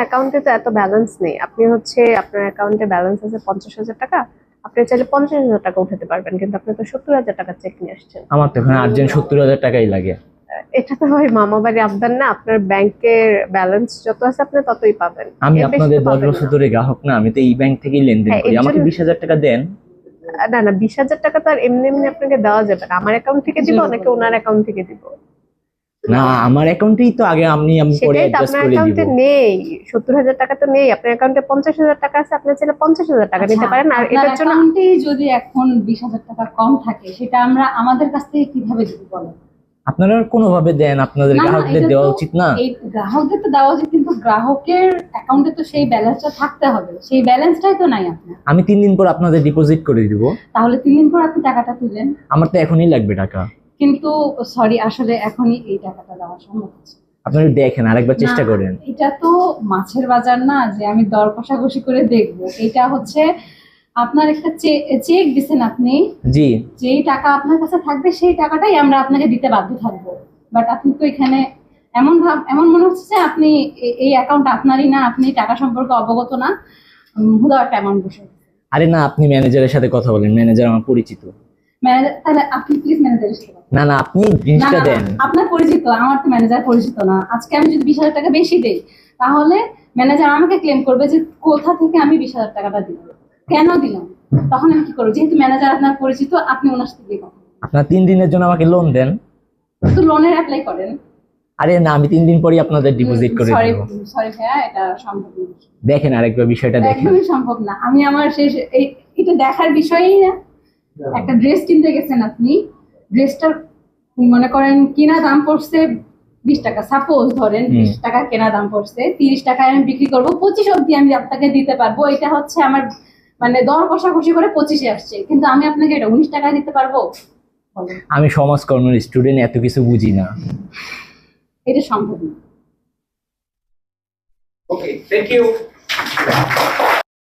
অ্যাকাউন্টে তো এত ব্যালেন্স নেই। আপনি হচ্ছে আপনার অ্যাকাউন্টে ব্যালেন্স আছে 50,000 টাকা, আপনি চাইলে 50,000 টাকা উঠাতে পারবেন, কিন্তু আপনি তো 70,000 টাকা চেক নিয়ে আসছেন। আমার তো এখন আর্জেন্ট 70,000 টাকাই লাগে। এটা তো ভাই মামা বাড়ি আবদার না, আপনার ব্যাংকের ব্যালেন্স যত আছে আপনি ততই পাবেন, আমি এর বেশি আপনাদের তো 10 পাবেন বছর না। ধরে গ্রাহক না, আমি তো এই ব্যাংক থেকেই লেনদেন হ্যাঁ, করি, এর আমাকে জন্য 20,000 টাকা দেন। না না, 20,000 টাকা তো আর এমনি এমনি আপনাকে দেওয়া যাবে না। আমার অ্যাকাউন্ট থেকে দিব নাকি ওনার অ্যাকাউন্ট থেকে দিব? না, আমার অ্যাকাউন্টেই তো আগে আমি পরে সেটাই তো, অ্যাডজাস্ট আপনার করে দিব। অ্যাকাউন্টে নেই। 70,000 টাকা তো নেই আপনার অ্যাকাউন্টে, 50,000 টাকা আছে, আপনি চাইলে 50,000 টাকা নিতে পারেন। আর আপনার এটার জন্য অ্যাকাউন্টে যদি এখন 20,000 টাকা কম থাকে, সেটা আমরা আমাদের কাছ থেকে কিভাবে দিব বলেন? আপনারা কোনোভাবে দেন, আপনাদের না, গ্রাহকদের এটা দেওয়া তো উচিত না? এই গ্রাহকদের তো দেওয়া উচিত, কিন্তু গ্রাহকের অ্যাকাউন্টে তো সেই ব্যালেন্সটা থাকতে হবে, সেই ব্যালেন্সটাই তো নাই আপনার। আমি 3 দিন পর আপনাদের ডিপোজিট করে দিব। তাহলে 3 দিন পর আপনি টাকাটা তুলেন। আমার তো এখনই লাগবে টাকা। কিন্তু সরি, আসলে এখনই এই টাকাটা দেওয়া সম্ভব হচ্ছে না। আপনারা দেখেন, আরেকবার চেষ্টা না, করেন। এটা তো মাছের বাজার না যে আমি দর কষাকষি করে দেখবো। এটা হচ্ছে আপনার একটা চেক দিছেন আপনি, জি, যেই টাকা আপনার কাছে থাকবে সেই টাকাটাই আমরা আপনাকে দিতে বাধ্য থাকবো। বাট আপনি তো এখানে এমন মনে হচ্ছে যে আপনি এই অ্যাকাউন্ট আপনারই না, আপনি টাকা সম্পর্কে অবগত না, হুদা একটা অ্যামাউন্ট বসে। আরে না, আপনি ম্যানেজারের সাথে কথা বলেন, ম্যানেজার আমার পরিচিত। ম্যানেজার, তাহলে আপনি প্লিজ ম্যানেজারের সাথে কথা বলুন। না না, আপনি না জিনিসটা না, দেন। আপনার পরিচিত, আমার তো ম্যানেজার পরিচিত না। আজকে আমি যদি 20,000 টাকা বেশি দেই, তাহলে ম্যানেজার আমাকে ক্লেম করবে যে কোথা থেকে আমি 20,000 টাকাটা দিলাম, কেন দিলাম। তখন আমি কি করবো? যেহেতু ম্যানেজার আপনার পরিচিত, আপনি ওনার সাথে গিয়ে কথা বলুন। আপনার 3 দিনের জন্য আমাকে লোন দেন। তো লোনের অ্যাপ্লাই করেন। আরে না, আমি 3 দিন পরই আপনাদের ডিপোজিট করে সরি দিব। সরি ভাইয়া, এটা সম্ভব না। দেখেন আরেকবার বিষয়টা দেখেন। একদমই সম্ভব না। আমি আমার শেষ এটা দেখার বিষয়ই না। একটা ড্রেস কিনতে গেছেন আপনি, ড্রেসটার মনে করেন কিনা দাম পড়ছে 20 টাকা, সাপোজ ধরেন 20 টাকা কেনা দাম পড়ছে, 30 টাকায় আমি বিক্রি করবো, 25 অব্দি আমি আপনাকে দিতে পারবো। এটা হচ্ছে আমার মানে দর কষাকষি করে 25-এ আসছে, কিন্তু আমি আপনাকে এটা 19 টাকায় দিতে পারবো? বলেন। আমি সমাজকর্মের স্টুডেন্ট, এত কিছু বুঝি না। এটা সম্ভব না। Okay, thank you.